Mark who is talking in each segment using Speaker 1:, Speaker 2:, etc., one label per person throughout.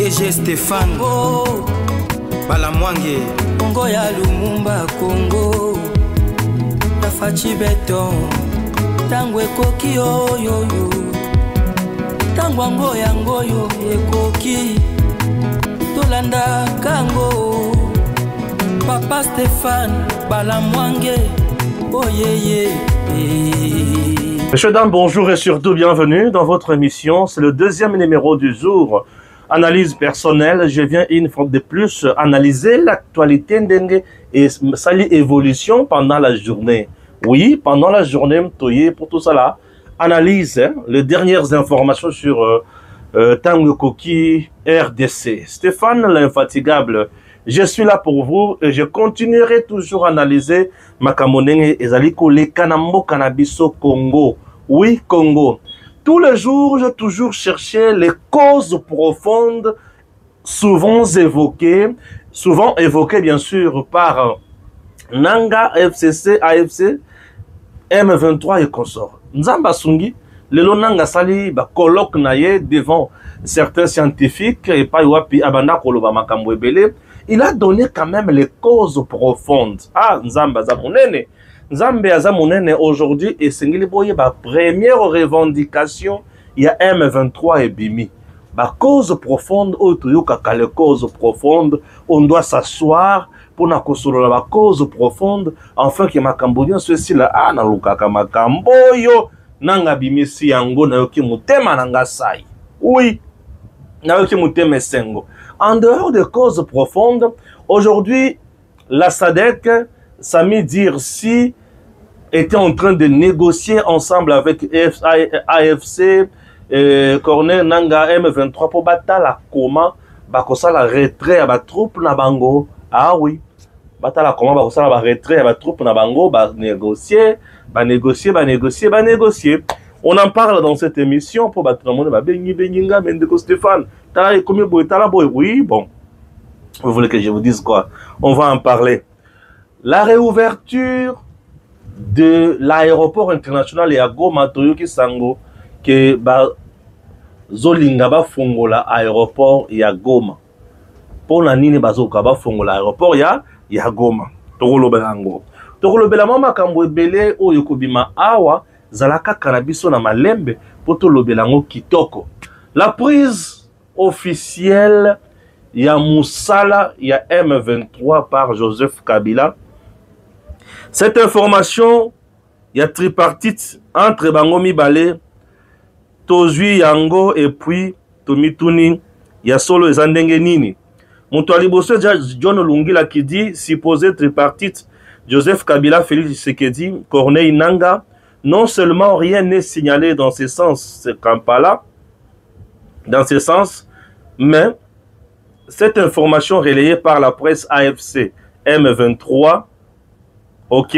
Speaker 1: DG Stéphane Balamwange
Speaker 2: Congo ya Lumumba Congo Tafachi Beton Tangwe koki yo Tangwango yango yo ekoki Tolanda kango Papa Stéphane Balamwange Oh yeah.
Speaker 3: Messieurs, dames, bonjour et surtout bienvenue dans votre émission. C'est le deuxième numéro du jour. Analyse personnelle, je viens une fois de plus analyser l'actualité et sa évolution pendant la journée. Oui, pendant la journée, pour tout ça là, analyse les dernières informations sur Tanguy Koki RDC. Stéphane l'infatigable, je suis là pour vous et je continuerai toujours à analyser Makamonenge et Zaliko les Kanambo Cannabiso Congo. Oui, Congo. Tous les jours, j'ai toujours cherché les causes profondes, souvent évoquées bien sûr par Nanga, FCC, AFC, M23 et consorts. Nzamba Sungi, le Nanga Sali, colloque naye devant certains scientifiques et pas Wapi Abanda Koloba Makambwebele. Il a donné quand même les causes profondes. Ah, Nzamba Zamonene. Nzambe Azamonene aujourd'hui et Sengili Boye, première revendication, il y a M23 et Bimi. Cause profonde, les causes profondes, on doit s'asseoir pour na kosolo la cause profonde, enfin que Makambodien ceci là, ah, na lukaka Makamboyo, nanga Bimi si yango na yoki mutema nanga sai. Oui, na yoki mutema sengo. En dehors des causes profondes, aujourd'hui, la SADC, Sami Dirsi, était en train de négocier ensemble avec AFC, Corneille Nanga M23 pour battre comment la retrait à la troupe na bango. Ah oui, battre comment la retrait à la troupe na bango, négocier. On en parle dans cette émission pour battre le monde. Mendeko Stéphane, oui, bon. Vous voulez que je vous dise quoi? On va en parler. La réouverture de l'aéroport international ya Goma Toyoki Sango que Zolinga ba fongola aéroport ya Goma. Pour la nini bazoka ba fongola aéroport ya Goma. Tokolobelango. Tokolobela mama kambo ebele oyo kobima awa zalaka kanabiso na malembe pour tolobelango kitoko. La prise officielle ya Moussala ya M23 par Joseph Kabila. Cette information, il y a tripartite entre Bangomi Balé, Tozui Yango et puis Tomituni, il y a solo et Zandengenini. Moutouali Bosso, John Lungila qui dit, supposé tripartite, Joseph Kabila, Félix Tshisekedi, Corneille Nanga, non seulement rien n'est signalé dans ce sens, ce camp-là, dans ce sens, mais cette information relayée par la presse AFC M23, ok,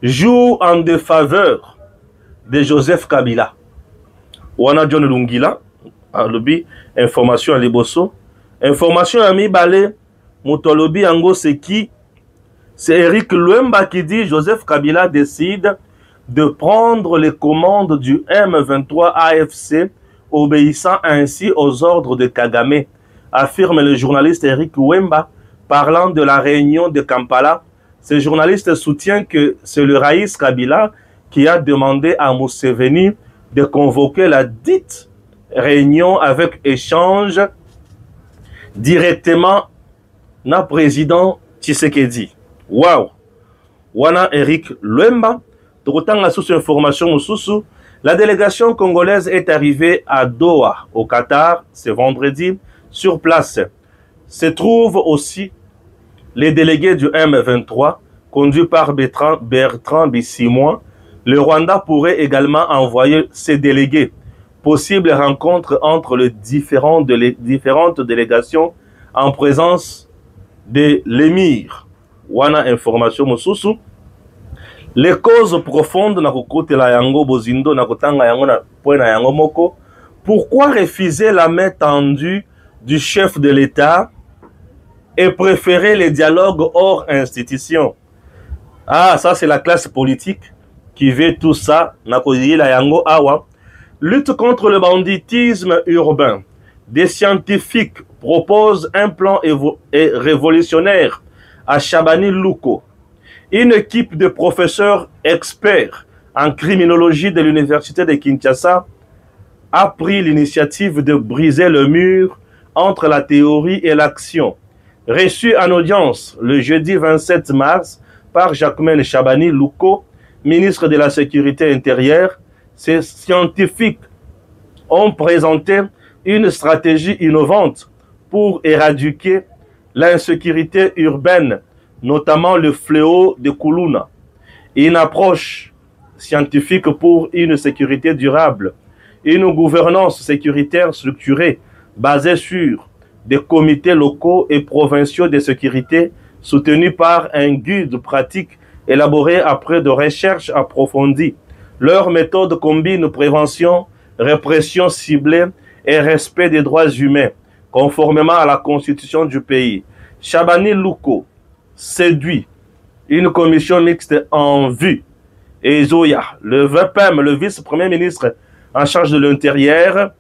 Speaker 3: joue en défaveur de Joseph Kabila. Wana John Lungila, alobi, information à Liboso. Information à Mibale, Moutolobi Ango, c'est qui? C'est Eric Luemba qui dit Joseph Kabila décide de prendre les commandes du M23 AFC, obéissant ainsi aux ordres de Kagame, affirme le journaliste Eric Luemba, parlant de la réunion de Kampala. Ce journaliste soutient que c'est le Raïs Kabila qui a demandé à Museveni de convoquer la dite réunion avec échange directement na président Tshisekedi. Wow! Wana Eric Luemba, tokotanga sous information mususu, la délégation congolaise est arrivée à Doha, au Qatar, ce vendredi. Sur place se trouvent aussi les délégués du M23, conduits par Bertrand Bisimwa. Le Rwanda pourrait également envoyer ses délégués. Possible rencontre entre les différentes délégations en présence de l'émir. Wana information mususu. Les causes profondes na kokote la yango bozindo na kotanga yango na point na yango moko. Pourquoi refuser la main tendue du chef de l'État et préférer les dialogues hors institution? Ah, ça c'est la classe politique qui veut tout ça. Na koziye la yango awa. Lutte contre le banditisme urbain. des scientifiques proposent un plan révolutionnaire à Shabani Louko. Une équipe de professeurs experts en criminologie de l'université de Kinshasa a pris l'initiative de briser le mur entre la théorie et l'action. Reçu en audience le jeudi 27 mars par Jacquemaine Shabani Louko, ministre de la Sécurité intérieure, ces scientifiques ont présenté une stratégie innovante pour éradiquer l'insécurité urbaine, notamment le fléau de Kuluna. Une approche scientifique pour une sécurité durable, une gouvernance sécuritaire structurée basée sur des comités locaux et provinciaux de sécurité soutenus par un guide pratique élaboré après de recherches approfondies. Leur méthode combine prévention, répression ciblée et respect des droits humains, conformément à la constitution du pays. Shabani Louko séduit une commission mixte en vue. Et Zoya, le VPM, le vice-premier ministre en charge de l'intérieur,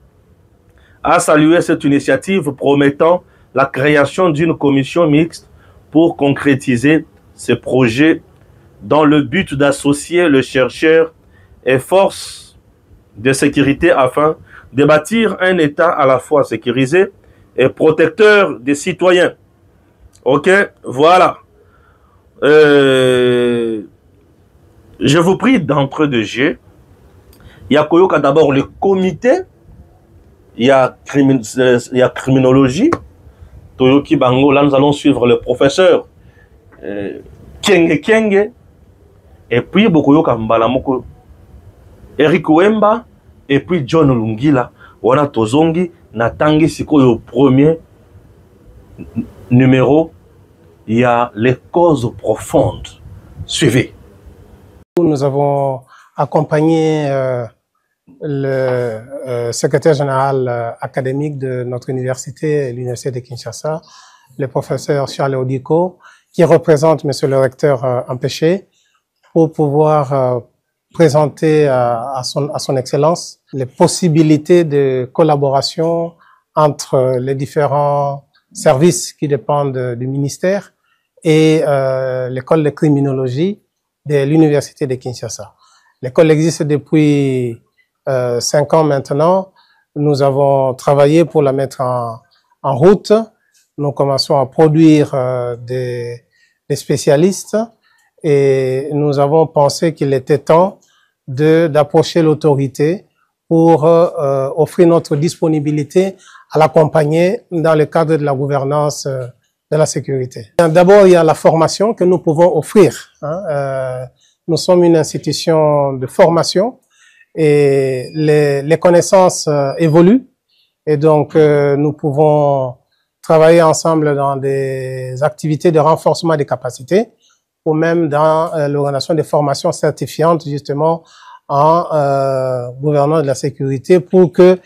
Speaker 3: a salué cette initiative promettant la création d'une commission mixte pour concrétiser ce projet dans le but d'associer le chercheur et forces de sécurité afin de bâtir un État à la fois sécurisé et protecteur des citoyens. Ok, voilà. Je vous prie d'entre deux jeux. Il y a Koyoka d'abord le comité, il y a criminologie. Toyoki Bango, là nous allons suivre le professeur Kenge, et puis Bokoyoka Mbalamoko, Eric Wemba, et puis John Lungila. Wana Tozongi, Natangi Sikoyo premier numéro, il y a les causes profondes. Suivez.
Speaker 1: Nous avons accompagné le secrétaire général académique de notre université, l'université de Kinshasa, le professeur Charles Odiko, qui représente monsieur le recteur empêché, pour pouvoir présenter à son excellence les possibilités de collaboration entre les différents services qui dépendent du ministère et l'école de criminologie de l'université de Kinshasa. L'école existe depuis 5 ans maintenant. Nous avons travaillé pour la mettre en route. Nous commençons à produire des spécialistes et nous avons pensé qu'il était temps d'approcher l'autorité pour offrir notre disponibilité à l'accompagner dans le cadre de la gouvernance de la sécurité. D'abord, il y a la formation que nous pouvons offrir. Nous sommes une institution de formation et les connaissances évoluent et donc nous pouvons travailler ensemble dans des activités de renforcement des capacités ou même dans l'organisation des formations certifiantes justement en gouvernance de la sécurité pour que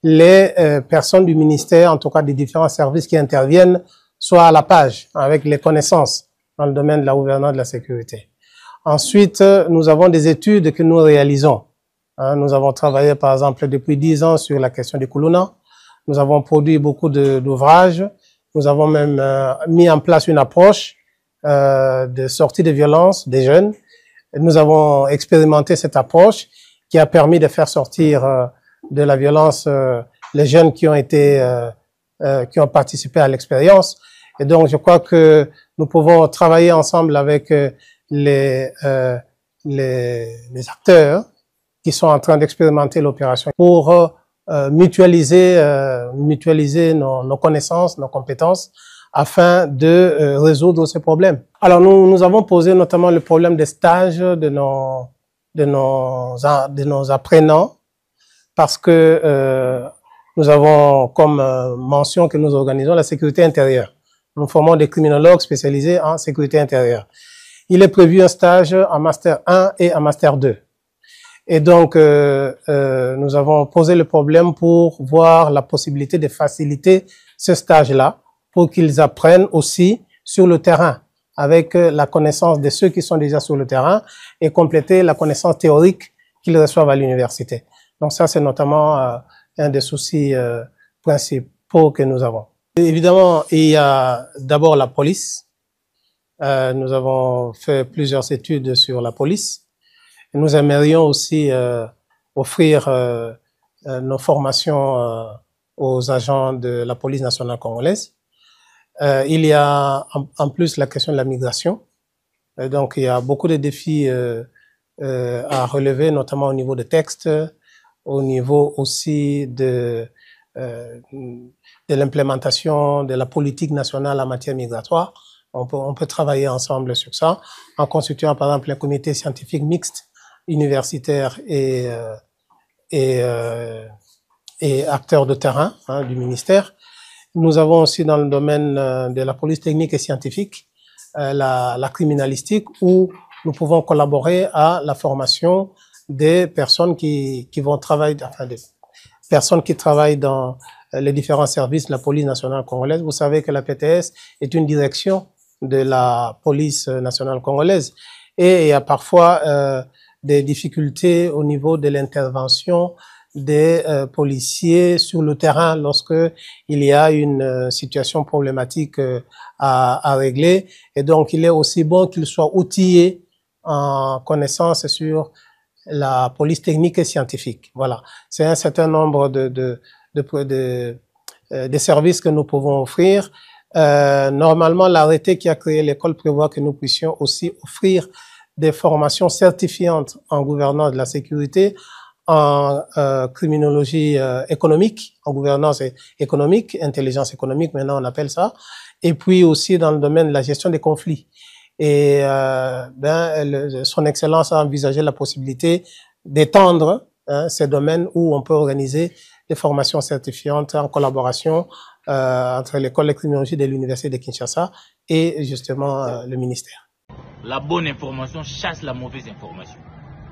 Speaker 1: les personnes du ministère, en tout cas des différents services qui interviennent, soient à la page avec les connaissances dans le domaine de la gouvernance de la sécurité. Ensuite, nous avons des études que nous réalisons. Nous avons travaillé, par exemple, depuis 10 ans sur la question du Kuluna. Nous avons produit beaucoup d'ouvrages. Nous avons même mis en place une approche de sortie de violence des jeunes. Nous avons expérimenté cette approche qui a permis de faire sortir de la violence les jeunes qui ont participé à l'expérience. Et donc, je crois que nous pouvons travailler ensemble avec les acteurs qui sont en train d'expérimenter l'opération pour mutualiser nos connaissances, nos compétences afin de résoudre ces problèmes. Alors, nous avons posé notamment le problème des stages de nos apprenants parce que nous avons comme mention que nous organisons la sécurité intérieure. Nous formons des criminologues spécialisés en sécurité intérieure. Il est prévu un stage en Master 1 et en Master 2. Et donc, nous avons posé le problème pour voir la possibilité de faciliter ce stage-là pour qu'ils apprennent aussi sur le terrain avec la connaissance de ceux qui sont déjà sur le terrain et compléter la connaissance théorique qu'ils reçoivent à l'université. Donc ça, c'est notamment un des soucis principaux que nous avons. Évidemment, il y a d'abord la police. Nous avons fait plusieurs études sur la police. Nous aimerions aussi offrir nos formations aux agents de la police nationale congolaise. Il y a en plus la question de la migration. Donc, il y a beaucoup de défis à relever, notamment au niveau des textes, au niveau aussi de l'implémentation de la politique nationale en matière migratoire. On peut travailler ensemble sur ça, en constituant par exemple un comité scientifique mixte, universitaire et acteurs de terrain du ministère. Nous avons aussi dans le domaine de la police technique et scientifique la criminalistique, où nous pouvons collaborer à la formation des personnes qui vont travailler, enfin des personnes qui travaillent dans les différents services de la police nationale congolaise. Vous savez que la PTS est une direction de la police nationale congolaise et il y a parfois des difficultés au niveau de l'intervention des policiers sur le terrain lorsque il y a une situation problématique à régler, et donc il est aussi bon qu'ils soient outillés en connaissance sur la police technique et scientifique. Voilà, c'est un certain nombre de services que nous pouvons offrir. Normalement, l'arrêté qui a créé l'école prévoit que nous puissions aussi offrir des formations certifiantes en gouvernance de la sécurité, en criminologie économique, en gouvernance économique, intelligence économique, maintenant on appelle ça, et puis aussi dans le domaine de la gestion des conflits. Et son Excellence a envisagé la possibilité d'étendre ces domaines où on peut organiser des formations certifiantes en collaboration entre l'école de criminologie de l'Université de Kinshasa et justement le ministère.
Speaker 4: La bonne information chasse la mauvaise information.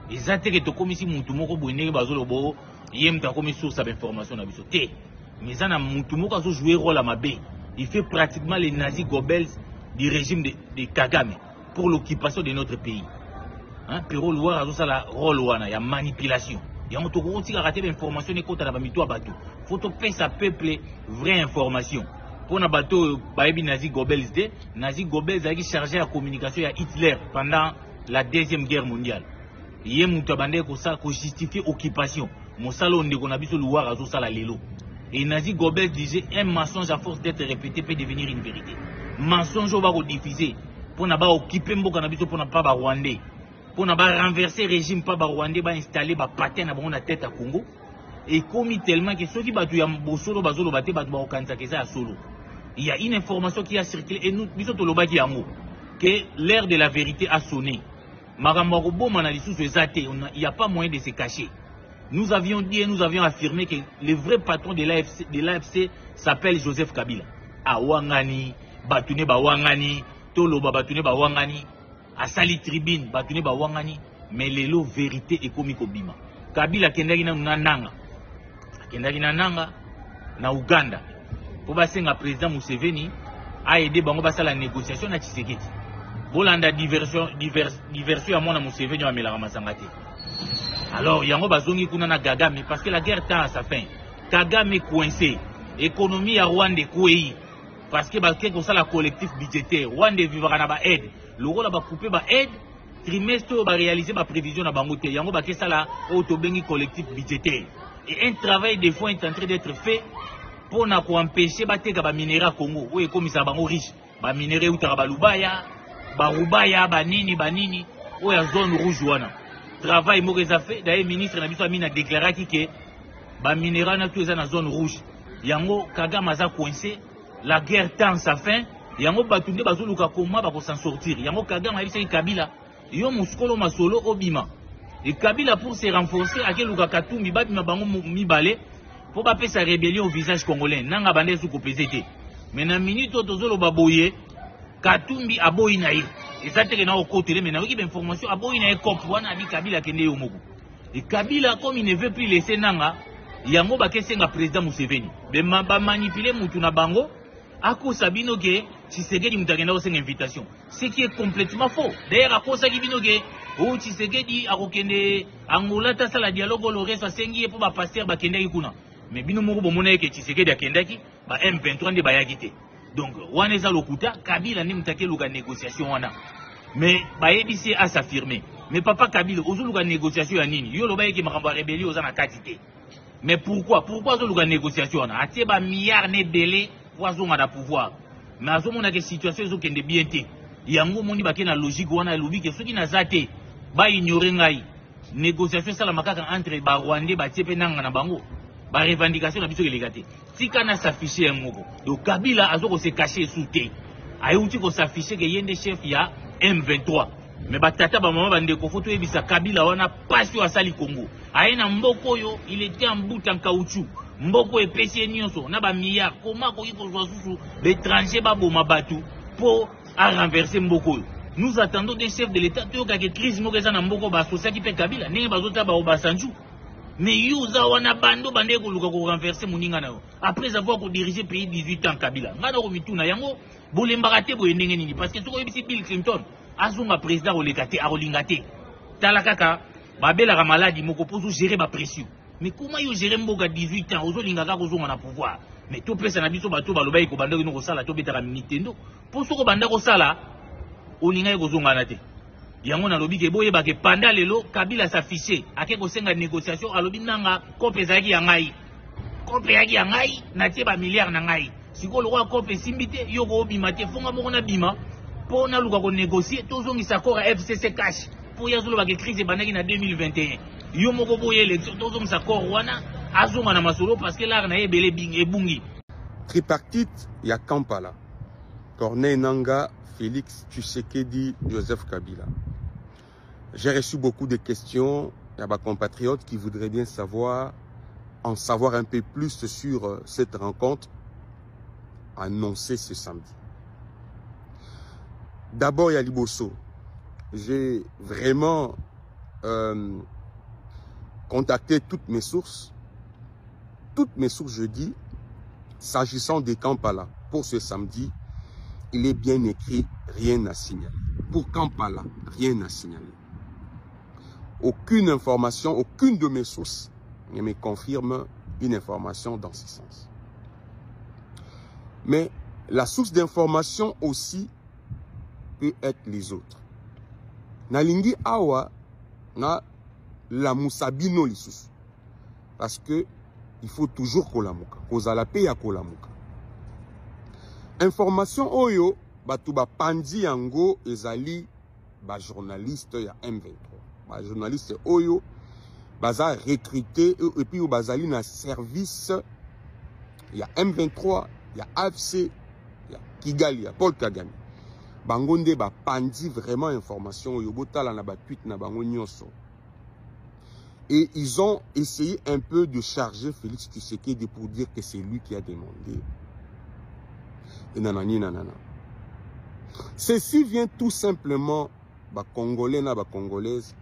Speaker 4: Exactement que comme ici mutu moko boineke bazolo bo yemta comme source d'information na biso te. Mais ça na mutu moko azo jouer rôle à mabe. Il fait pratiquement les nazis Goebbels du régime de Kagame pour l'occupation de notre pays. Hein, pero loir azo ça la rôle wana ya manipulation. Ya on to ko tika rater l'information ne kota na ba mito bato. Faut to faire sa peuple vraie information. Pour na bato baebi nazi Goebbels de nazi Goebbels a qui chargé la communication à Hitler pendant la deuxième guerre mondiale. Il y a ko justifier occupation. Mosalo ndeko na biso luwa azo sala lelo. Et Nazi Goebbels disait un mensonge à force d'être répété peut devenir une vérité. Mensonge va ko diffuser pour na ba occuper mboka na biso pour na pas ba rwandais. Pour na ba renverser régime pas ba rwandais ba installer ba patin na bango na tête à Congo. Et comme tellement que ceux qui batu ya bosolo bazolo baté batu ba okanza ke ça solo. Il y a une information qui a circulé et nous biso to lobaki yango que l'heure de la vérité a sonné. Il n'y a pas moyen de se cacher. Nous avions dit et nous avions affirmé que le vrai patron de l'AFC s'appelle Joseph Kabila. A Wangani, Batune ba Wangani, Toloba Batune ba Wangani, a Sali Tribune Batune ba Wangani, mais l'élo vérité est comme Bima. Kabila kendaki na nanga. Kendaki na nanga na Uganda. Pour basenga président Museveni a aidé bango basa la négociation na Tshisekedi. Bolanda diversion à mon Museveni à Melaka Masangate. Alors, yango bazongi kuna na Kagame parce que la guerre tend à sa fin. Kagame est coincé. Économie à Rwanda est parce que comme ça la collectif budgétaire. Rwanda vivra na ba aide. Le rôle ba couper ba aide. Trimestre ba réaliser ba prévision na bangote. Yango ba kesa la autobengi collectif budgétaire. Et un travail des fois est en train d'être fait pour na ko empêcher ba teka ba minéraux Congo. Oui, comme ça bango riche. Ba minéraux utara ba Lubaya. Barubaya, banini, ou ya zone rouge wana. Travail mauvaise fait. D'ailleurs, le ministre n'a a déclaré que ba minéral na tout na zone rouge. Yango Kagame a coincé, la guerre tend sa fin. Yango batunde bazoluka koma ba ko s'en sortir. Yango Kagame a dit Kabila, yo muskolo masolo obima. Et Kabila pour se renforcer a keluka katumbi babima bango mibale pour pas faire sa rébellion au visage congolais. Nanga bande sou ko pesete. Mais na minute tozolo baboye Katumbi aboyi na ye. Et ça te na okotele mais na oki information aboyi na ye kopro wana abi Kabila kende yo moko. Et Kabila comme il ne veut plus laisser nanga, yango ba kesenga président Museveni. Ba manipuler mutu na bango ako sabino ke Tshisekedi mutakenda ko senga invitation. Ce qui est complètement faux. D'ailleurs ako sabino ke o Tshisekedi akokende Angola ta sala dialogue le reste sengi pour ba pasteur ba kende kuna. mais bino moko bomona eke Tshisekedi akendaki ba M23 nde bayaki te. Donc wana eza lokuta Kabila ne mutake luka négociation wana. Mais bayebisi à s'affirmer. Mais papa Kabila ozoluka négociation ya nini? Yo loba eke makambo ya rébellion oza na kati te. Mais pourquoi ozoluka négociation wana? Atie ba milliard ne belé pour azonga na pouvoir. Mais azomona ke situation ezokende bien te. Yango moni bake na logique wana lobi ke soki na zate ba ignorer ngai. Négociation sala makaka entre ba Rwandais ba tie pe nanga na bango. Ba revendication na biso kelega te. Tika na s'afficher ngoko. Donc Kabila azoko se cacher sous te. Ayuti ko s'afficher ke yende chef ya M23. Mais batata ba maman bande ko photo ebisa Kabila wana passion asali Congo. Aina mboko yo, il était en bout en caoutchouc. Mboko epesi nyonso na ba milliard comment ko yiko zwa susu l'étranger ba boma batu pour à renverser mboko. Nous attendons des chefs de l'État to ka ke crise mo keza na mboko ba sosia ki pe Kabila ndenge bazota ba obasanju. Mais yuza wana bando bande ko luka ko renverser moninga na yo. Après avoir ko diriger pays 18 ans Kabila. Ngana ko mituna yango bolembaka te bo ndenge nini parce que soko yebisi Bill Clinton azunga président olekate arolingate. Tala kaka babela ka maladi moko pozo gérer ba pression. Mais comment yo gérer mboka 18 ans ozolingaka ko zonga na pouvoir? Mais to pesa na biso bato baloba ko banda ko sala to betaka Nintendo. Poso ko banda ko sala olinga ko zonga na te. Yango na lobi ke boye ba ke panda lelo Kabila s'afficher ake ko senga négociation alobi nanga kope zaki ya ngai. Kope yaki ya ngai na tie ba milliard na ngai. Siko lo kwa kope simbite yo ko bima te fonga moko na bima. Pour na luka ko négocier tozongisa kora FCC cash pour yazolo ba ke crise banaki na 2021 yo moko boye élection tozongisa kora wana azonga na masolo parce que là na ebele bing ebungi
Speaker 5: tripartite ya Kampala Corneille Nangaa, Félix Tshisekedi, Joseph Kabila. J'ai reçu beaucoup de questions. Il y a des compatriotes qui voudraient bien en savoir un peu plus sur cette rencontre annoncée ce samedi. D'abord, il y a Liboso. J'ai vraiment contacté toutes mes sources. Toutes mes sources, je dis, s'agissant des Kampala, pour ce samedi, il est bien écrit, rien à signaler. Pour Kampala, rien à signaler. Aucune information, aucune de mes sources ne me confirme une information dans ce sens. Mais la source d'information aussi peut être les autres. Nalingi awa na la musabino lisusu. Parce que il faut toujours kolamuka. Kozala pe ya kolamuka. Information oyo batuba pandi yango ezali ba journaliste ya M23. Ba journaliste oyo baza recruté et puis bazali na service ya M23, ya AFC, ya Kigali, ya Paul Kagame. Bangonde ba pandi vraiment information oyo botala na ba tweet na bango nyonso. Et ils ont essayé un peu de charger Félix Tshisekedi pour dire que c'est lui qui a demandé. Et nanani nanana. Ceci vient tout simplement, bah Congolais na bah Congolaises,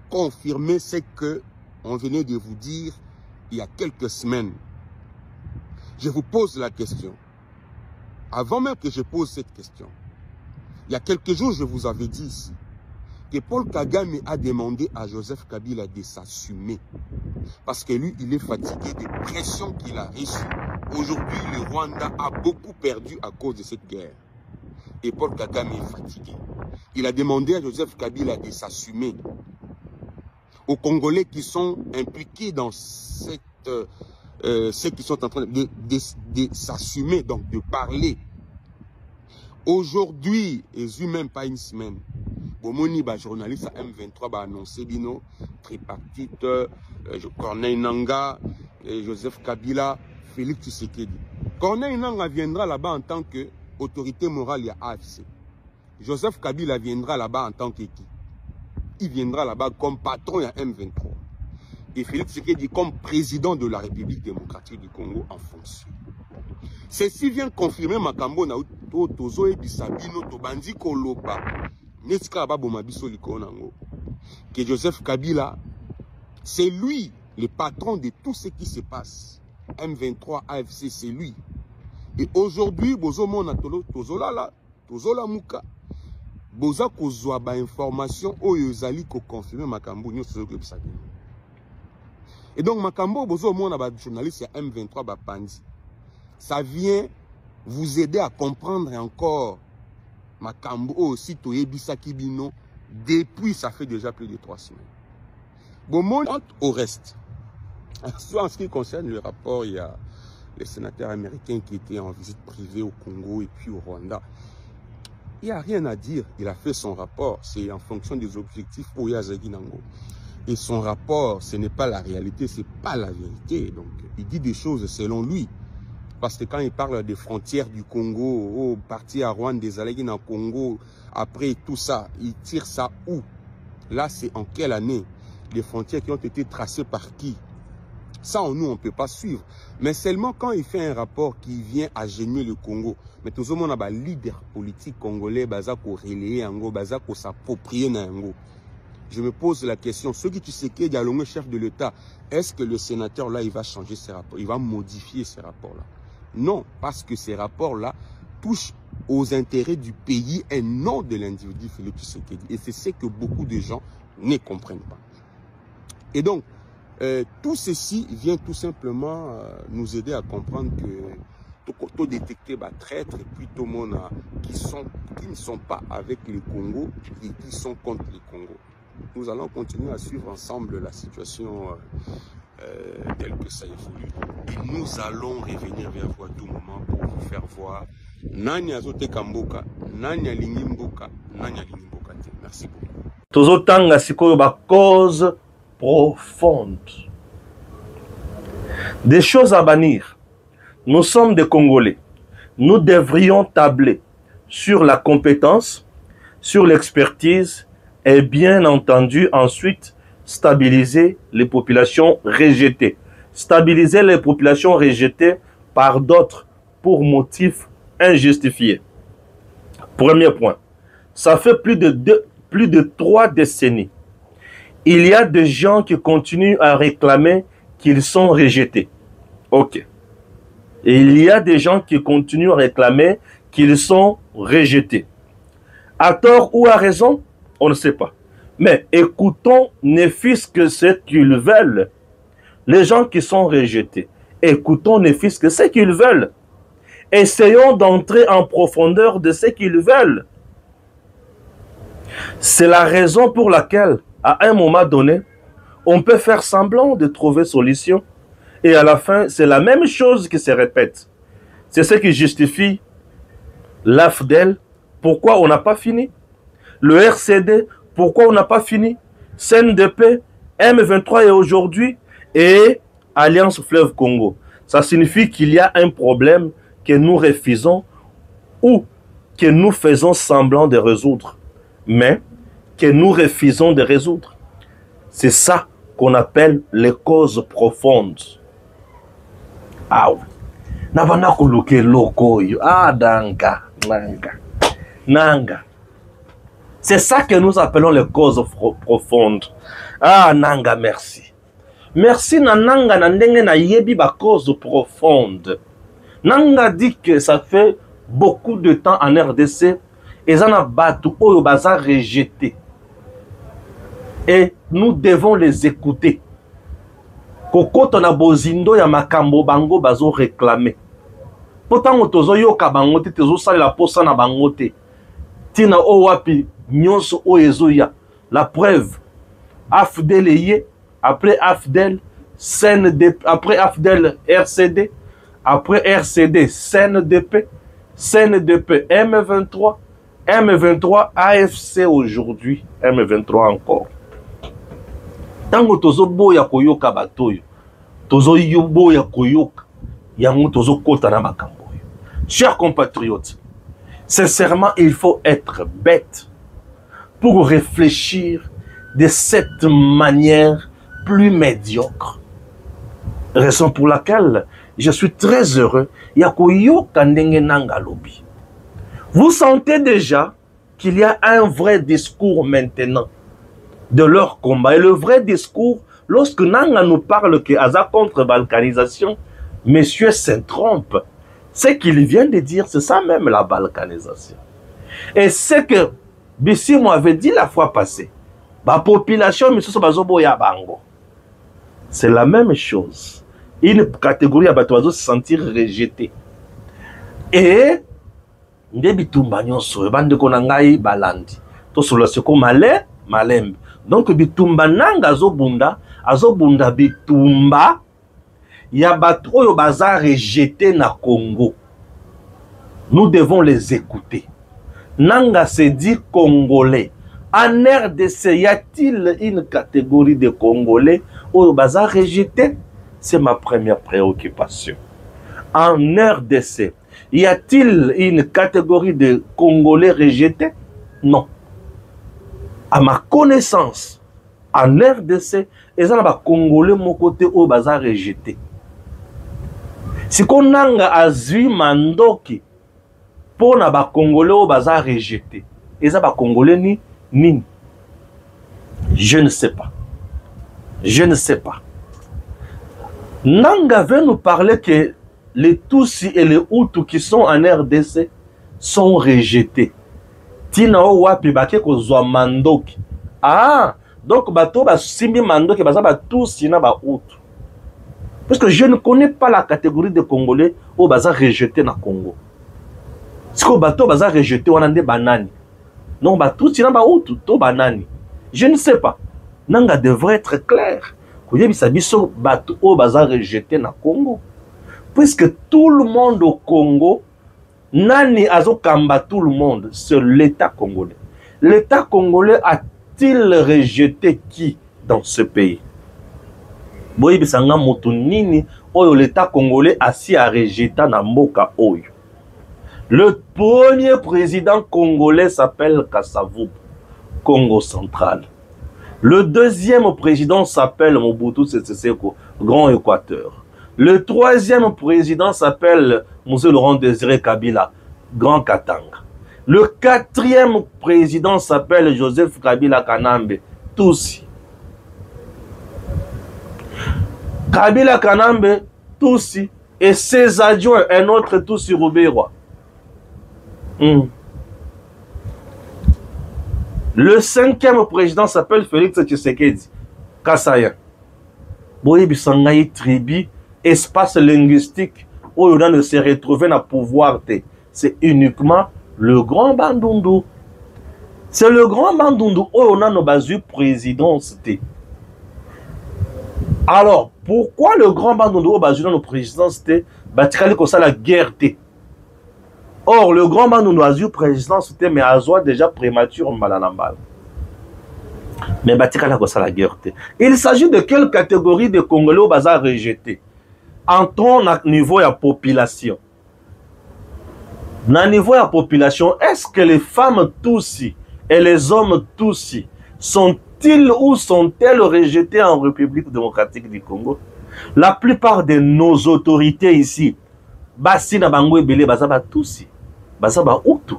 Speaker 5: confirmer ce que on venait de vous dire il y a quelques semaines. Je vous pose la question. Avant même que je pose cette question, il y a quelques jours, je vous avais dit ici que Paul Kagame a demandé à Joseph Kabila de s'assumer. Parce que lui, il est fatigué des pressions qu'il a reçues. Aujourd'hui, le Rwanda a beaucoup perdu à cause de cette guerre. Et Paul Kagame est fatigué. Il a demandé à Joseph Kabila de s'assumer. Aux Congolais qui sont impliqués dans cette, ceux qui sont en train de s'assumer, donc de parler. Aujourd'hui, et même pas une semaine, Bomoni, journaliste à M23, a annoncé bino, tripartite, Corneille Nangaa, Joseph Kabila, Félix Tshisekedi. Corneille Nangaa viendra là-bas en tant qu'autorité morale à AFC. Joseph Kabila viendra là-bas en tant qu'équipe. Il viendra là-bas comme patron à M23. Et Félix Tshisekedi comme président de la République démocratique du Congo en fonction. Ceci vient confirmer Makambo na tozo et Bisabino Tobandi Koloba. Que Joseph Kabila, c'est lui le patron de tout ce qui se passe. M23, AFC, c'est lui. Et aujourd'hui, Bozomona Tozola Muka, Boza Kozwa ba information Oyozali ko confirmer Makambo. Et donc, Makambo, bozo mona ba journaliste ya M23 ba pandi. Ça vient vous aider à comprendre encore Makambo aussi Toyebisa Kibino depuis ça fait déjà plus de 3 semaines. Bon, monde au reste. Soit en ce qui concerne le rapport, il y a les sénateurs américains qui étaient en visite privée au Congo et puis au Rwanda. Il n'y a rien à dire. Il a fait son rapport. C'est en fonction des objectifs Oyazaki Nango. Et son rapport, ce n'est pas la réalité, ce n'est pas la vérité. Donc, il dit des choses selon lui. Parce que quand il parle des frontières du Congo, parti à Rwanda, des Allegis dans le Congo, après tout ça, il tire ça où? Là, c'est en quelle année? Les frontières qui ont été tracées par qui? Ça, nous, on ne peut pas suivre. Mais seulement quand il fait un rapport qui vient agenouiller le Congo, mais tout le monde a un leader politique congolais, bazako relayer Ango, bazako s'approprier Nango. Je me pose la question, ceux qui tu sais qu'il y a le chef de l'État, est-ce que le sénateur là, il va changer ses rapports? Il va modifier ces rapports-là? Non, parce que ces rapports-là touchent aux intérêts du pays et non de l'individu Félix Tshisekedi. Et c'est ce que beaucoup de gens ne comprennent pas. Et donc, tout ceci vient tout simplement nous aider à comprendre que tout détecter les traîtres et puis tout le monde qui ne sont pas avec le Congo et qui sont contre le Congo. Nous allons continuer à suivre ensemble la situation telle que ça évolue. Et nous allons revenir vers vous à tout moment pour vous faire voir Nani Azote Kamboka, Nani Alingimboka, Nani Alingimboka. Merci beaucoup.
Speaker 3: Tozotanga sikoyo ba cause profonde. Des choses à bannir. Nous sommes des Congolais. Nous devrions tabler sur la compétence, sur l'expertise et bien entendu ensuite stabiliser les populations rejetées. Stabiliser les populations rejetées par d'autres pour motifs injustifiés. Premier point. Ça fait plus de 3 décennies. Il y a des gens qui continuent à réclamer qu'ils sont rejetés. Ok. Et il y a des gens qui continuent à réclamer qu'ils sont rejetés. À tort ou à raison, on ne sait pas. Mais écoutons, ne fût-ce que ce qu'ils veulent. Les gens qui sont rejetés, écoutons, ne fût-ce que ce qu'ils veulent. Essayons d'entrer en profondeur de ce qu'ils veulent. C'est la raison pour laquelle, à un moment donné, on peut faire semblant de trouver solution. Et à la fin, c'est la même chose qui se répète. C'est ce qui justifie l'AFDEL. Pourquoi on n'a pas fini? Le RCD, pourquoi on n'a pas fini? CNDP, M23 et aujourd'hui, et Alliance Fleuve Congo. Ça signifie qu'il y a un problème que nous refusons ou que nous faisons semblant de résoudre, mais que nous refusons de résoudre. C'est ça qu'on appelle les causes profondes. Ah oui. Nabana kuluke loko yo. Ah danga, nanga. C'est ça que nous appelons les causes profondes. Ah nanga, merci. Merci na nanga na ndenge na yebi ba cause profonde. Nanga dit que ça fait beaucoup de temps en RDC et ça n'a batu oyo baza rejeté. Et nous devons les écouter. Kokoto na bozindo ya makambo bango bazo réclamer. Pourtant tozo yoka bango te tozo sala la posa na bango te. Tina o wapi nyonso o ezoya. La preuve, AFDEL yé, après AFDEL, CNDP, après AFDEL RCD, après RCD CNDP, CNDP M23, M23 AFC aujourd'hui, M23 encore. Tango tozo boya koyoka batoyo, tozo boya koyoka, yango tozo kota na makambo. Chers compatriotes, sincèrement, il faut être bête pour réfléchir de cette manière plus médiocre. Raison pour laquelle je suis très heureux. Vous sentez déjà qu'il y a un vrai discours maintenant de leur combat. Et le vrai discours, lorsque Nanga nous parle que Aza contre balkanisation, monsieur se trompe. Ce qu'il vient de dire, c'est ça même la balkanisation. Et ce que Bissimo avait dit la fois passée, la population, monsieur Sobazobo Yabango. C'est la même chose. Une catégorie à Batoazo se sentir rejeté. Et nde bitumba nyonso bande ko nangai balandi to solo seko malembe. Donc bitumba nanga azobunda bitumba ya bato oyo baza rejeté na Congo. Nous devons les écouter. Nanga se dit congolais. En RDC, y a-t-il une catégorie de Congolais oyo baza rejeté? C'est ma première préoccupation. En RDC, y a-t-il une catégorie de Congolais rejetés? Non. À ma connaissance, en RDC, ils ont des Congolais mon côté au bazar rejeté. Si on a azui mandoki pour na ba Congolais au bazar rejeté, ils ont des Congolais ni. Je ne sais pas. Je ne sais pas. Nanga veut nous parler que les Tutsis et les Hutus qui sont en RDC sont rejetés. Tina o wapi bake ko zwa mandoki. Ah, donc bato ba simbi mandoki baza ba Tutsi na ba Hutu. Parce que je ne connais pas la catégorie de Congolais au baza rejeté na Congo. Si ko bato baza rejeté wana nde banani. Non ba Tutsi na ba Hutu to banani. Je ne sais pas. Nanga devrait être clair. Koyebisa biso bato o baza rejeté na Congo. Puisque tout le monde au Congo, nani azokamba tout le monde, c'est l'État congolais. L'État congolais a-t-il rejeté qui dans ce pays? Boyi bisanga moto nini oyo l'État congolais a si a rejeté na mboka oyo. Le premier président congolais s'appelle Kasavubu, Congo central. Le deuxième président s'appelle Mobutu Sese Seko, Grand Équateur. Le troisième président s'appelle Monsieur Laurent Désiré Kabila, Grand Katanga. Le quatrième président s'appelle Joseph Kabila Kanambe, Tutsi. Kabila Kanambe, Tutsi, et ses adjoints, un autre Tutsi Rouberois. Le cinquième président s'appelle Félix Tshisekedi, Kassayan. Boye Bisangaï tribu, espace linguistique où on ne se retrouve dans le pouvoir. C'est uniquement le Grand Bandundu. C'est le Grand Bandundu où on a nos bases présidence. Alors, pourquoi le Grand Bandundu où on a nos présidences? La guerre. Or, le Grand Bandundu a eu présidence, mais a déjà prématuré malanambal. Mais la guerre. Il s'agit de quelle catégorie de Congolais au bazar rejeté? Entrons à niveau de la population. À niveau de la population, est-ce que les femmes Tutsi et les hommes Tutsi sont-ils ou sont-elles rejetés en République démocratique du Congo? La plupart de nos autorités ici, Basina Bango Ebele Bazaba Tutsi, Bazaba Hutu.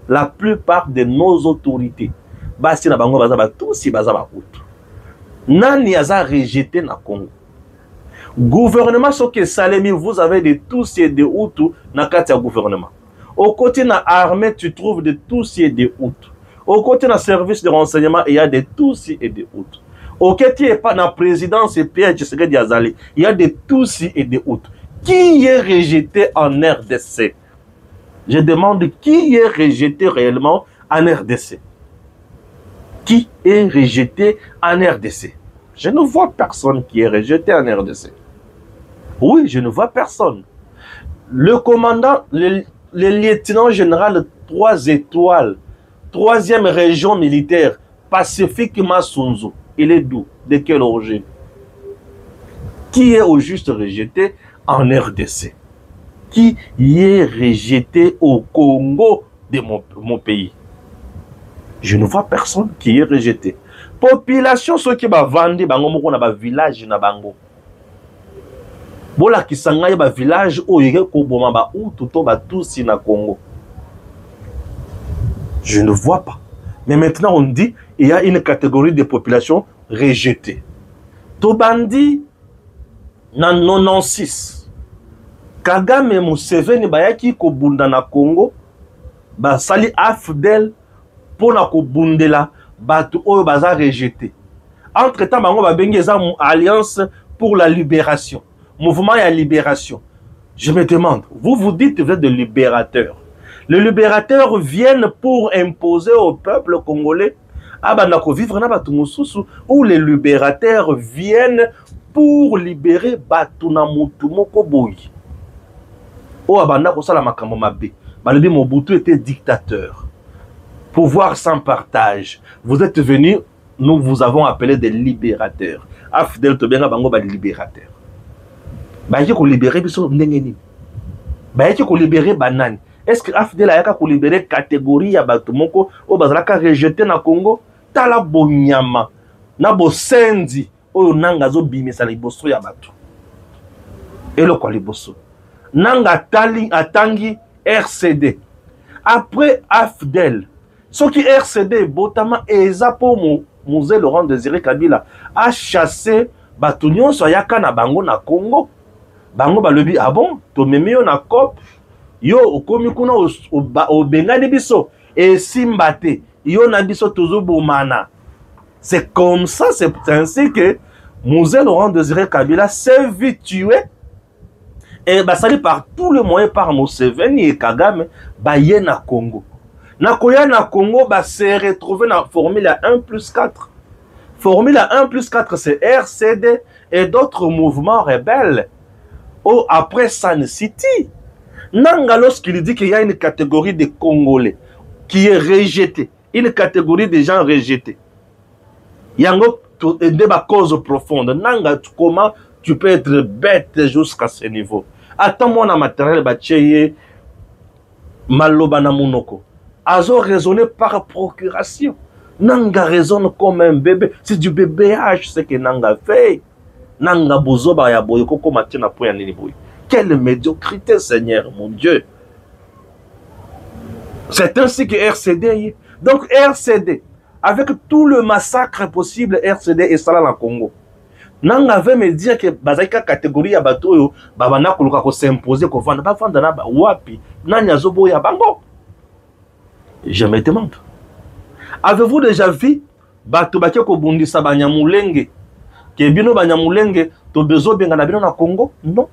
Speaker 3: La plupart de nos autorités, Basina Bango Bazaba Tutsi, Bazaba Hutu. Nani aza rejeté na Congo? Gouvernement, ce que Salemi, vous avez des Tutsis et des Hutus dans le gouvernement. Au côté de l'armée, tu trouves des Tutsis et des Hutus. Au côté de service de renseignement, il y a des Tutsis et des Hutus. Au côté de la présidence et Pierre Tshisekedi Azali, il y a des Tutsis et des Hutus. Qui est rejeté en RDC? Je demande qui est rejeté réellement en RDC? Qui est rejeté en RDC? Je ne vois personne qui est rejeté en RDC. Oui, je ne vois personne. Le commandant, le lieutenant général 3 étoiles, 3e région militaire, Pacifique Massunzu, il est d'où? De quelle origine? Qui est au juste rejeté en RDC? Qui est rejeté au Congo de mon pays? Je ne vois personne qui est rejeté. Population, ceux qui va vendre, bango na ba village na bango. Bola kisanga ya ba village o yeke ko boma ba Hutu to ba Tutsi na Congo. Je ne vois pas. Mais maintenant on dit il y a une catégorie de population rejetée. Tobandi na 96. Kagame Museveni bayaki ko bunda na Congo ba sali afdel pour na ko bundela. Batu oyo baza rejeté. Entre temps bango ba bengi eza alliance pour la libération. Mouvement et la libération. Je me demande, vous dites que vous êtes des libérateurs. Les libérateurs viennent pour imposer au peuple congolais où les libérateurs viennent pour libérer Mobutu était dictateur. Pouvoir sans partage. Vous êtes venus, nous vous avons appelé des libérateurs. Afdel Tobenga bango ba libérateur. Ba yeki ko libérer biso ndengeni. Ba yeki ko libérer banani. Est-ce que Afdel ayaka ko libérer catégorie ya bato moko o bazalaka rejeter na Congo tala bonyama na bosendi oyo nanga zo bimisa liboso ya bato. Elo kwa liboso. Nanga tali atangi RCD. Après Afdel, ce qui RCD, Botama et Zapo Mouze Laurent Désiré Kabila a chassé Batunion Soyaka na Bango na Congo. Bango balobi, ah bon, to memeo na COP, yo okomikuna o Bengani biso, et Simbate, yo na biso tozo bomana. C'est comme ça, c'est ainsi que Mouze Laurent Désiré Kabila s'est vu tuer. Et basali par tous les moyens par Museveni et Kagame, baye na Congo. Na koya na Congo, ba se retrouvé na formule 1+4. Formule 1+4, c'est RCD et d'autres mouvements rebelles. Oh, après San City. Nanga, lorsqu'il dit qu'il y a une catégorie de Congolais qui est rejetée, une catégorie de gens rejetés. Il y a une cause profonde. Nanga, comment tu peux être bête jusqu'à ce niveau? Attends-moi dans matériel, bacheye, malobana munoko. Azo raisonné par procuration. Nanga raisonne comme un bébé. C'est du bébéage ce que Nanga fait. Nanga bozoba ya boyoko comme tiena poya nini boy. Quelle médiocrité, Seigneur, mon Dieu. C'est ainsi que RCD. Donc RCD, avec tout le massacre possible, RCD est salé en Congo. Nanga veut me dire que bazaka catégorie ya bato yo babana koluka ko s'imposer ko vanda ba vanda na ba wapi nanya zobo ya bango. Je me demande. Avez-vous déjà vu bato baké ko bundisa banyamulenge ke bino banyamulenge to bezo benga na bino na Congo? Non.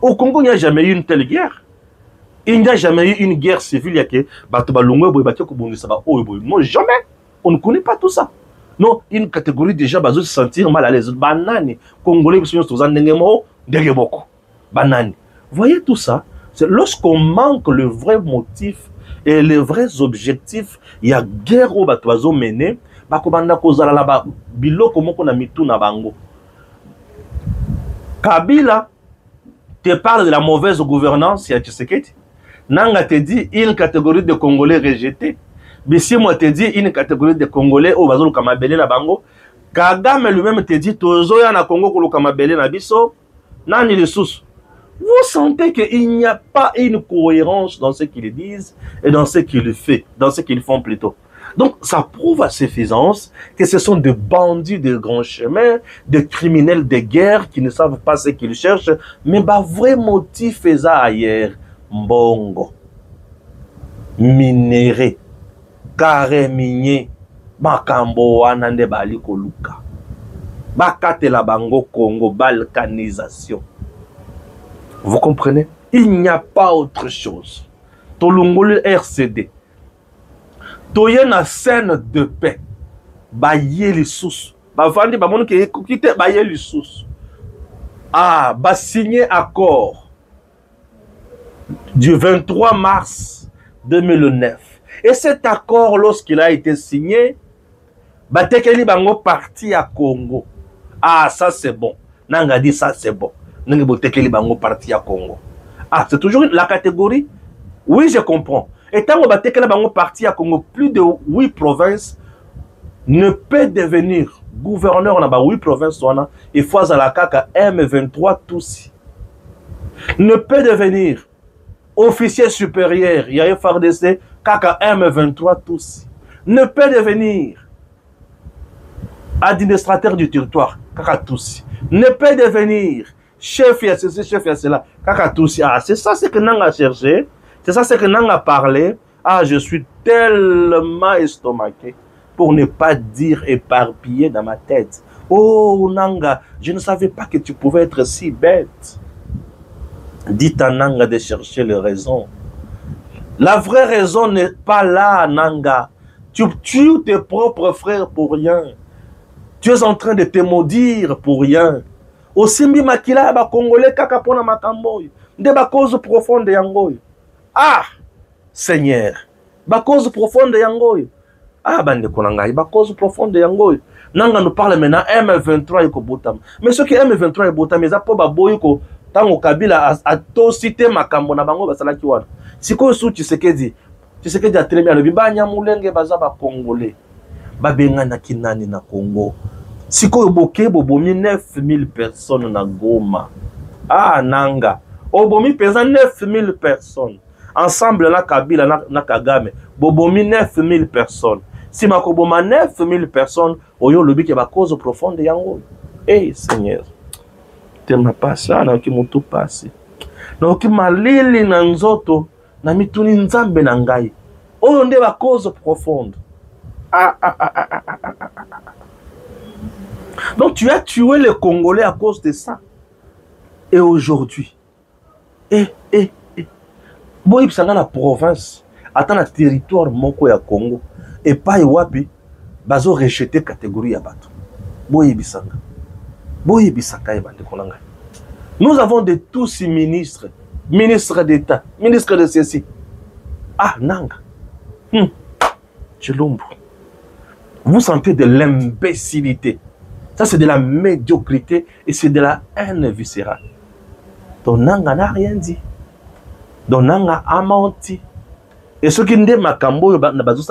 Speaker 3: Au Congo, il n'y a jamais eu une telle guerre. Il n'y a jamais eu une guerre civile yake bato balongwe boy baké ko bundisa ba oyo boy. Non, jamais. On ne connaît pas tout ça. Non, une catégorie déjà va se sentir mal à l'aise. Banani, Congolais, banani. Voyez tout ça, c'est lorsqu'on manque le vrai motif et les vrais objectifs, il y a guerre au batoiseau mené, bakobanda kozala là-bas, biloko moko na mitu na bango. Kabila te parle de la mauvaise gouvernance, ya Tshisekedi. Nanga te dit une catégorie de Congolais rejetés. Bissi moi te dit une catégorie de Congolais au bazolo kamabele na bango. Kagame lui-même te dit tozo ya na Congo kolo kamabele na biso. Nani les sous. Vous sentez qu'il n'y a pas une cohérence dans ce qu'ils disent et dans ce qu'ils font, dans ce qu'ils font plutôt. Donc ça prouve à suffisance que ce sont des bandits de grands chemins, des criminels de guerre qui ne savent pas ce qu'ils cherchent, mais bah vrai motif est ailleurs. Mbongo. Minéré. Carré minier, Bakambo wanande bali koluka. Bakate la bango Congo, balkanisation. Vous comprenez? Il n'y a pas autre chose. Tolongolo RCD. Toye na scène de paix. Baye les sous. Bavandi bamono ke kite baye les sous. Ah, ba signé accord du 23 mars 2009. Et cet accord, lorsqu'il a été signé, Batekeli Bango parti à Congo. Ah, ça c'est bon. Nanga dit ça c'est bon. Nanga Batekeli Bango parti à Congo. Ah, c'est toujours la catégorie? Oui, je comprends. Et tant que Batekeli Bango parti à Congo, plus de 8 provinces ne peut devenir gouverneur dans 8 provinces. Il faut à la CACA M23 tous. Ne peut devenir officier supérieur. Il y a un FARDC. Kaka M23 tous. Ne peut devenir administrateur du territoire. Kaka tous. Ne peut devenir chef et ceci, chef et cela. Kaka tous. Ah, c'est ça ce que Nanga a cherché. C'est ça ce que Nanga a parlé. Ah, je suis tellement estomaqué pour ne pas dire éparpillé dans ma tête. Oh Nanga, je ne savais pas que tu pouvais être si bête. Dites à Nanga de chercher les raisons. La vraie raison n'est pas là, Nanga. Tu tues tes propres frères pour rien. Tu es en train de te maudire pour rien. Osimbi makila ba Congolais kaka pona makambo. De ba cause profonde yangoy. Ah, Seigneur. Ba cause profonde yangoy. Ah, bande konangai, ba cause profonde yangoy. Nanga nous parle maintenant M23 yoko botam. Mais ce qui M23 botam, mais ça po ba boyiko tango Kabila a to cité makambo na bango basala ki wana. Siko su Tshisekedi a très bien le bibanya mulenge baza ba Congolais. Ba benga na kinani na Congo. Siko boke bobomi 9000 personnes na Goma. Ah Nanga. Obomi pesa 9000 personnes. Ensemble na Kabila na Kagame. Bobomi 9000 personnes. Si makoboma 9000 personnes, oyo lobi ke ba cause profonde yango. Eh Seigneur. Tema pasa na ki mutu pasi. Na ki malili na nzoto na mituni nzambe na ngai. Oyo nde ba cause profonde. Donc tu as tué les Congolais à cause de ça. Et aujourd'hui, boy psanga na province, ata na territoire moko ya Congo, et pas wapi, bazo rejeter catégorie ya bato. Boy bisanga. Boy bisanga ebande konanga. Nous avons de tous ces ministres, ministres d'État, ministres de ceci. Ah Nanga. Chilombo. Vous sentez de l'imbécilité. Ça, c'est de la médiocrité et c'est de la haine viscérale. Donc, Nanga n'a rien dit. Donc, Nanga a menti. Et ce qui n'est pas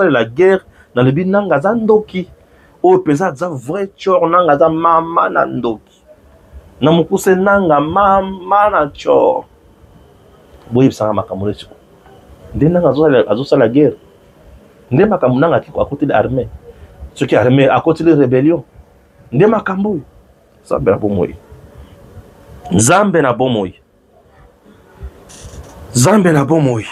Speaker 3: la guerre, dans le but, Nanga zandoki. Oh, pesa za vrai chor, Nanga za mama nandoki. Namukuse Nanga mama na chor. Boye pisa makambo lecho. Nde Nanga azosa la guerre. Nde makambo Nanga kiko à côté de l'armée. Ce qui est armé à côté de la rébellion. Nde makambo. Zambe na bomoi. Zambe na bomoi. Zambe na bomoi.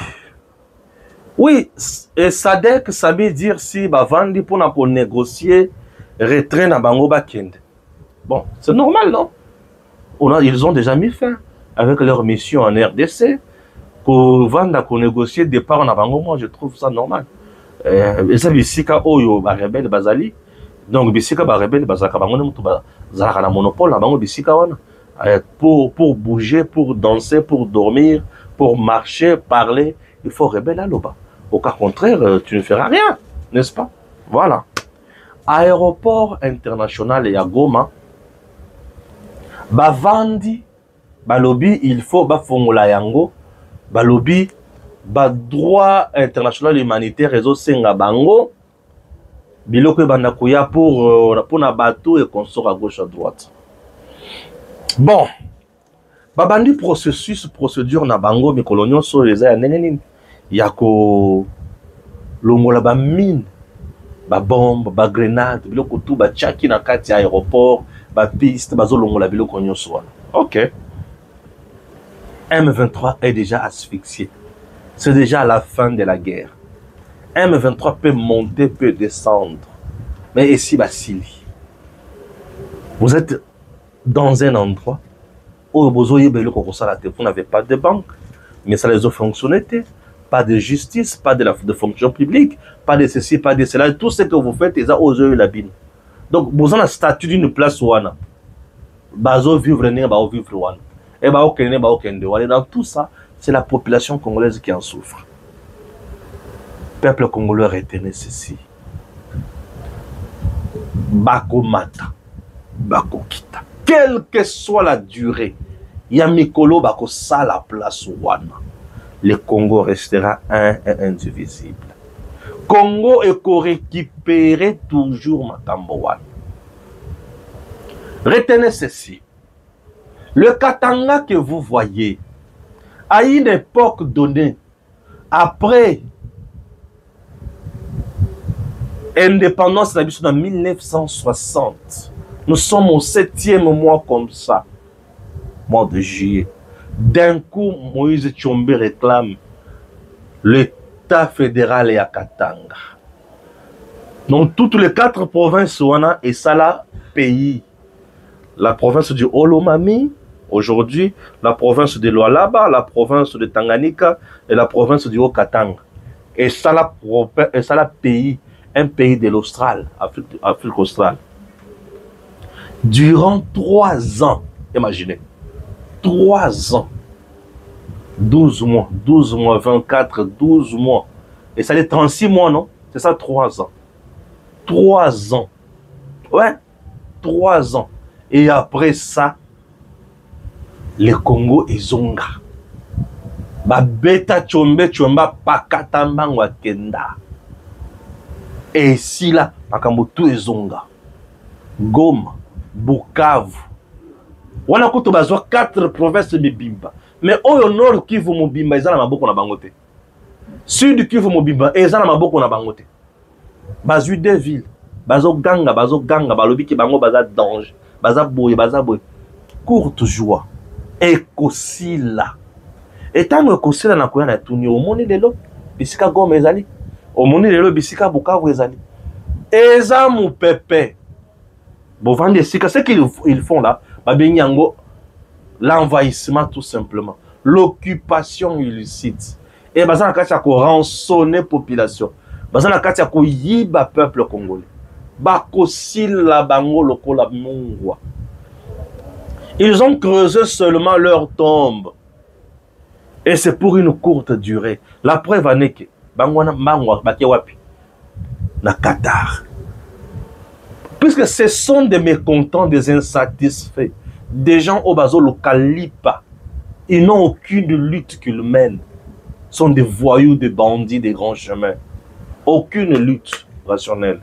Speaker 3: Oui, et Sadek savait dire si bavandi pour négocier retrait na bango bakende. Bon, c'est normal, non? Ils ont déjà mis fin avec leur mission en RDC pour vendre pour négocier départ na bango. Moi, je trouve ça normal. Et ça, bisika oyo ba rebelle bazali. Donc bisika ba rebelle bazaka bango ne mutu bazaka na monopole na bango bisika wana. Pour bouger, pour danser, pour dormir, pour marcher, parler, il faut rebelle à l'oba. Au cas contraire, tu ne feras rien, n'est-ce pas? Voilà. Aéroport international et à Goma, bavandi, balobi, il faut bafongola yango, balobi, ba droit international humanitaire réseau senga bango, biloko bandakuya pour na bateau et qu'on sort à gauche à droite. Bon, babandi processus, procédure na bango, mais coloniaux sont les aïe yako longola ba mine, ba bombe, ba grenade, biloko tout ba tchaki na kati aéroport, ba piste, ba zo longola biloko nyonso wana. OK. M23 est déjà asphyxié. C'est déjà la fin de la guerre. M23 peut monter, peut descendre. Mais ici, Basili, vous êtes dans un endroit où vous n'avez pas de banque, mais ça les a fonctionné. Pas de justice, pas de fonction publique, pas de ceci, pas de cela. Tout ce que vous faites, ils ont osé la bine. Donc, vous avez un statut d'une place où on a. Bazo vivre, bazo vivre ouana. Et bazo kende, bazo kende. Dans tout ça, c'est la population congolaise qui en souffre. Peuple congolais retenez ceci. Bako mata, bako kita. Quelle que soit la durée, Yamikolo bako sa la place ouana. Le Congo restera un et indivisible. Congo est récupéré toujours Matamboan. Retenez ceci. Le Katanga que vous voyez, à une époque donnée, après indépendance en 1960, nous sommes au 7e mois comme ça, mois de juillet. D'un coup, Moïse Tchombe réclame l'État fédéral et à Katanga. Donc, toutes les 4 provinces, on a et ça là, pays. la province du Olomami, aujourd'hui, la province de Lualaba, la province de Tanganyika et la province du Haut-Katanga. Et ça, un pays de l'Austral, Afrique australe. Durant 3 ans, imaginez, 3 ans, 12 mois, 24, 12 mois. Et ça fait 36 mois, non? C'est ça, 3 ans. 3 ans. Ouais, 3 ans. Et après ça, le Congo est zonga. Ba beta chombe chomba pakata mangwa kenda. Et si là, makambo tout est zonga. Goma, Bukavu. Wana kuto bazwa 4 provinces mibimba. Mais au nord Kivu mobimba ezana maboko na bangote. Sud Kivu mobimba ezana maboko na bangote. Bazui 2 villes. Bazo ganga, balobi ki bango baza danger. Baza boye. Courte joie. Ekosila. Et tant ekosila na koya na tuni omoni lelo bisika Goma ezali. Omoni lelo bisika Bukavu ezali. Eza mu pepe. Bon vendre sika ce qu'ils font là, babenyango l'envahissement tout simplement, l'occupation illicite. Et baza na kati ya ko rançonner population. Baza na kati ya ko yiba peuple congolais. Bakosila bango lokola mungwa. Ils ont creusé seulement leur tombe. Et c'est pour une courte durée. La preuve en est que bangwana mangwa bakewapi na Qatar. Puisque ce sont des mécontents, des insatisfaits, des gens au bazo localipa. Ils n'ont aucune lutte qu'ils mènent. Ce sont des voyous, des bandits, des grands chemins. Aucune lutte rationnelle.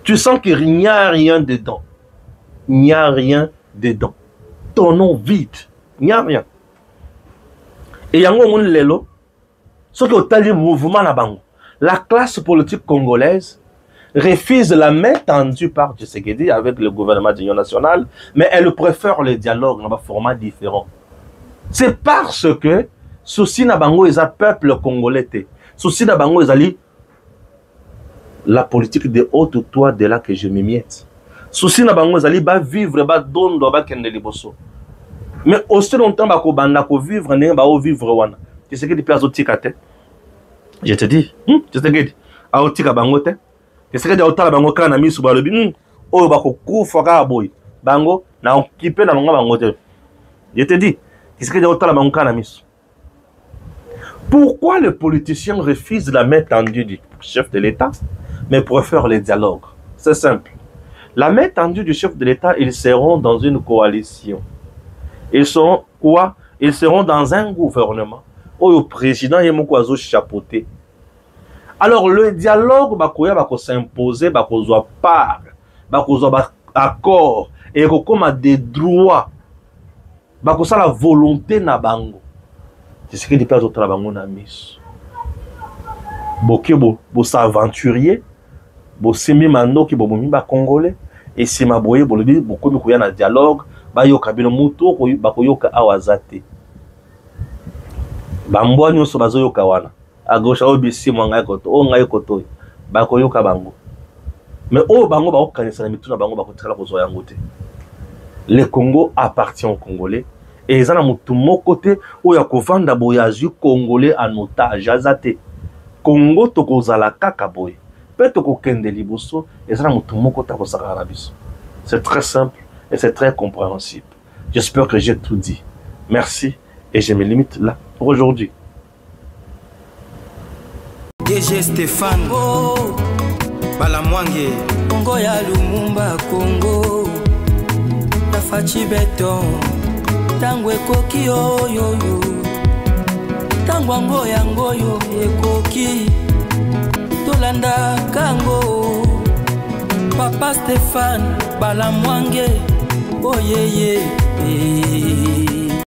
Speaker 3: Tu sens qu'il n'y a rien dedans. Il n'y a rien dedans. Ton nom vide. Il n'y a rien. Et il y a un lelo. Ce qui est le mouvement na bango. La classe politique congolaise refuse la main tendue par Tshisekedi avec le gouvernement d'union nationale, mais elle préfère le dialogue dans un format différent. C'est parce que souci na bango est un peuple congolais. Souci na bango est la politique de haute toi de là que je me miette. Souci na bango est ba vivre ba dondo ba kende liboso. Mais aussi longtemps ba ko banda ko vivre ne ba o vivre wana. Tshisekedi place otikate. Je te dis, Tshisekedi a otika bango te. Tshisekedi a otala bango kana misu ba lobi oyo ba ko kufa ka boy. Bango na occupé na bango te. Je te dis, Tshisekedi a otala bango kana misu. Pourquoi les politiciens refusent la main tendue du chef de l'État, mais préfèrent les dialogues? C'est simple. La main tendue du chef de l'État, ils seront dans une coalition. Ils seront quoi? Ils seront dans un gouvernement où le président est mon chapeauté. Alors le dialogue va s'imposer, va part, va accord et comme des droits, va la volonté na bango. C'est ce qui est place au travail na mis. Boké bo s'aventurier, bo semi mano ki bo mimba congolais et si ma boye bo lebi bo komi kuya na dialogue ba yo kabino muto ko ba ko yoka awazate. Ba mbwa nyoso bazo yoka wana. A gauche au bisi mwanga koto o ngai koto ba ko yoka bango. Mais o bango ba okanisa na mituna bango ba ko tsala ko zo yango te. Le Congo appartient aux Congolais. Et ils ont tout mon côté où il y a un voyage congolais en otage. Congo toko zala kakaboy. Peut-être ko kende liboso et ça tout mon côté ko sakara biso. C'est très simple et c'est très compréhensible. J'espère que j'ai tout dit. Merci et je me limite là pour aujourd'hui.
Speaker 2: DG Stéphane Balamwange Congo ya Lumumba Congo Tafachi Beton Tangwe koki yo Tangwango yango yo ekoki Tolanda kango Papa Stéphane Balamwange Oh yeah yeah